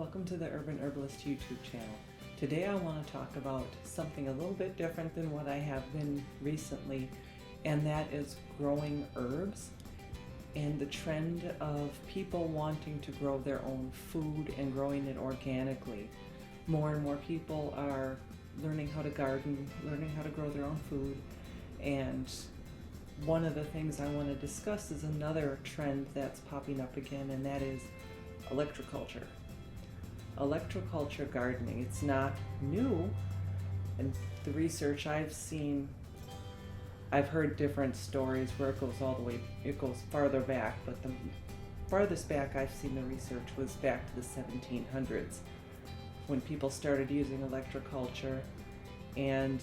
welcome to the Urban Herbalist YouTube channel. Today I want to talk about something a little bit different than what I have been recently, and that is growing herbs and the trend of people wanting to grow their own food and growing it organically. More and more people are learning how to garden, learning how to grow their own food, and one of the things I want to discuss is another trend that's popping up again, and that is electroculture. Electroculture gardening. It's not new, and the research I've seen, I've heard different stories where it goes farther back, but the farthest back I've seen the research was back to the 1700s when people started using electroculture, and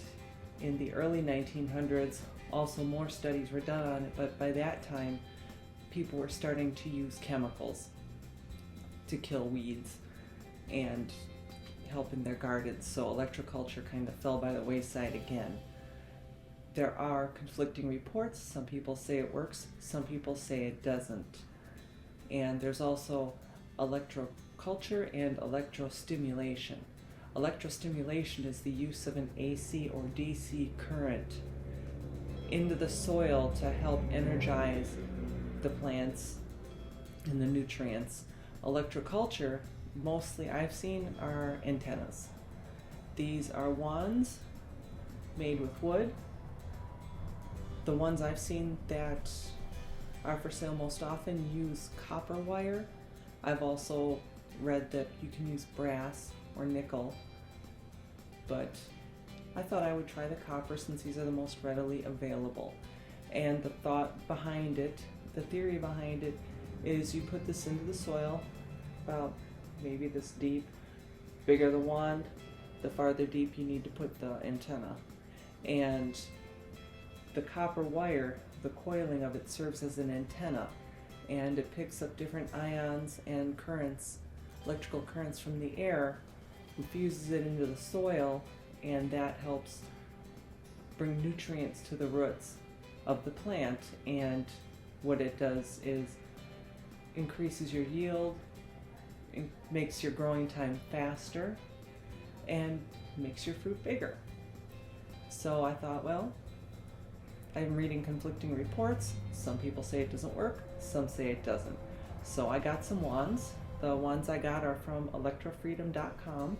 in the early 1900s also more studies were done on it, but by that time people were starting to use chemicals to kill weeds and help in their gardens, so electroculture kind of fell by the wayside again. There are conflicting reports. Some people say it works, some people say it doesn't. And there's also electroculture and electrostimulation. Electrostimulation is the use of an AC or DC current into the soil to help energize the plants and the nutrients. Electroculture, mostly I've seen, are antennas. These are wands made with wood. The ones I've seen that are for sale most often use copper wire. I've also read that you can use brass or nickel, but I thought I would try the copper since these are the most readily available. And the thought behind it, the theory behind it, is you put this into the soil about maybe this deep. Bigger the wand, the farther deep you need to put the antenna. And the copper wire, the coiling of it, serves as an antenna, and it picks up different ions and currents, electrical currents from the air, infuses it into the soil, and that helps bring nutrients to the roots of the plant. And what it does is increases your yield, makes your growing time faster, and makes your fruit bigger. So I thought, well, I'm reading conflicting reports. Some people say it doesn't work, some say it doesn't. So I got some wands. The ones I got are from electrofreedom.com,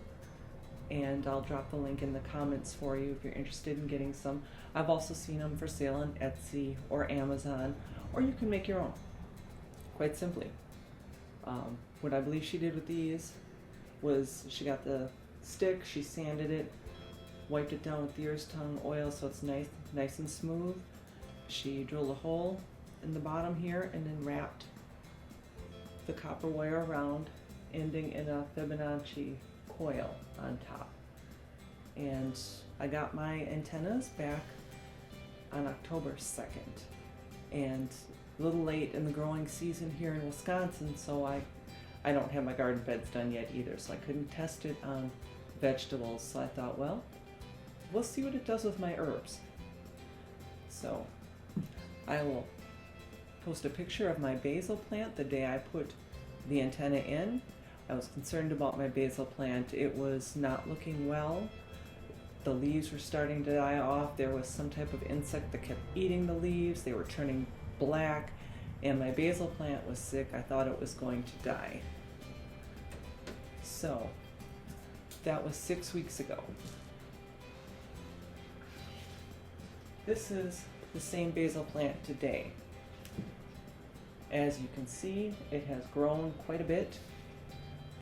and I'll drop the link in the comments for you if you're interested in getting some. I've also seen them for sale on Etsy or Amazon, or you can make your own, quite simply. What I believe she did with these was she got the stick, she sanded it, wiped it down with deer's tongue oil so it's nice and smooth. She drilled a hole in the bottom here and then wrapped the copper wire around, ending in a Fibonacci coil on top. And I got my antennas back on October 2nd, and a little late in the growing season here in Wisconsin, so I don't have my garden beds done yet either, so I couldn't test it on vegetables. So I thought, well, we'll see what it does with my herbs. So I will post a picture of my basil plant the day I put the antenna in. I was concerned about my basil plant. It was not looking well. The leaves were starting to die off. There was some type of insect that kept eating the leaves. They were turning black, and my basil plant was sick. I thought it was going to die. So that was 6 weeks ago. This is the same basil plant today. As you can see, it has grown quite a bit.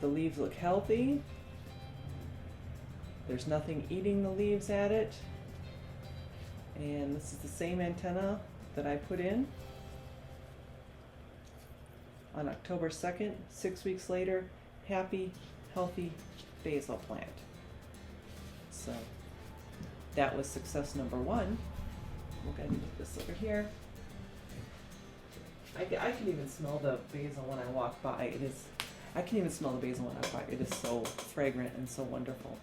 The leaves look healthy. There's nothing eating the leaves at it. And this is the same antenna that I put in on October 2nd, 6 weeks later. Happy, healthy basil plant. So that was success number one. We're going to put this over here. I can even smell the basil when I walk by. I can even smell the basil when I walk by. It is so fragrant and so wonderful.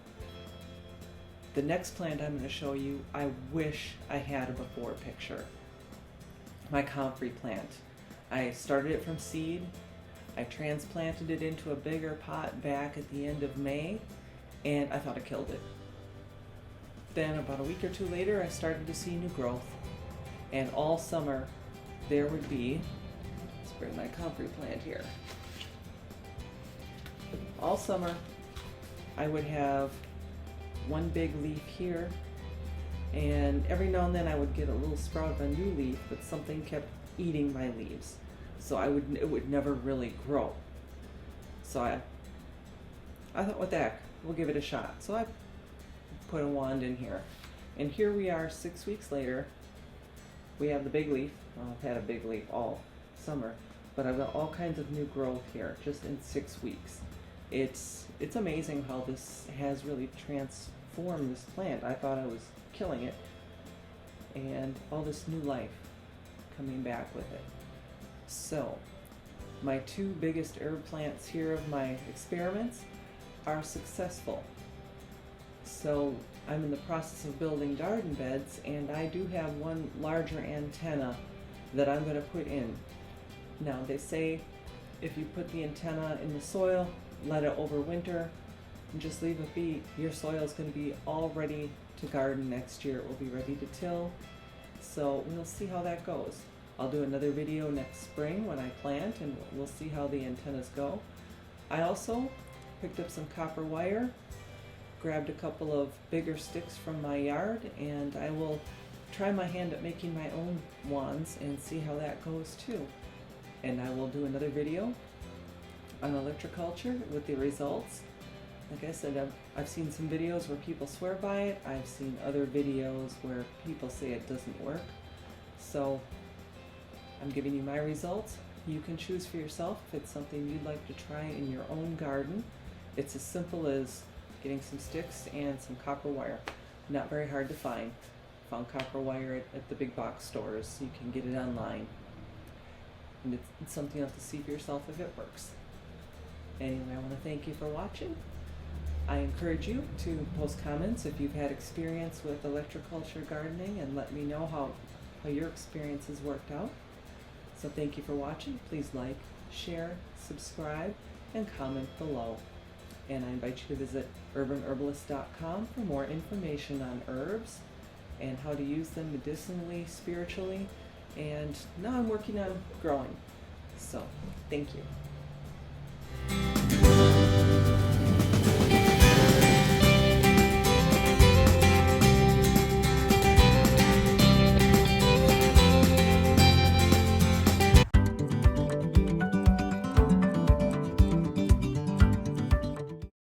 The next plant I'm going to show you, I wish I had a before picture. My comfrey plant. I started it from seed. I transplanted it into a bigger pot back at the end of May, and I thought I killed it. Then about a week or two later, I started to see new growth. And all summer, there would be, let's bring my comfrey plant here. All summer, I would have one big leaf here, and every now and then I would get a little sprout of a new leaf, but something kept eating my leaves. So it would never really grow. So I thought, what the heck, we'll give it a shot. So I put a wand in here. And here we are 6 weeks later. We have the big leaf. Well, I've had a big leaf all summer, but I've got all kinds of new growth here just in 6 weeks. It's amazing how this has really transformed this plant. I thought I was killing it, and all this new life coming back with it. So, my two biggest herb plants here of my experiments are successful. So, I'm in the process of building garden beds, and I do have one larger antenna that I'm going to put in. Now, they say if you put the antenna in the soil, let it overwinter, and just leave it be, your soil is going to be all ready to garden next year. It will be ready to till. So we'll see how that goes. I'll do another video next spring when I plant, and we'll see how the antennas go. I also picked up some copper wire, grabbed a couple of bigger sticks from my yard, and I will try my hand at making my own wands and see how that goes too. And I will do another video on electroculture with the results. Like I said, I've seen some videos where people swear by it. I've seen other videos where people say it doesn't work. So I'm giving you my results. You can choose for yourself if it's something you'd like to try in your own garden. It's as simple as getting some sticks and some copper wire. Not very hard to find. Found copper wire at the big box stores. You can get it online. And it's something else to see for yourself if it works. Anyway, I want to thank you for watching. I encourage you to post comments if you've had experience with electroculture gardening, and let me know how your experience has worked out. So thank you for watching. Please like, share, subscribe, and comment below. And I invite you to visit urbanherbalist.com for more information on herbs and how to use them medicinally, spiritually, and now I'm working on growing. So thank you.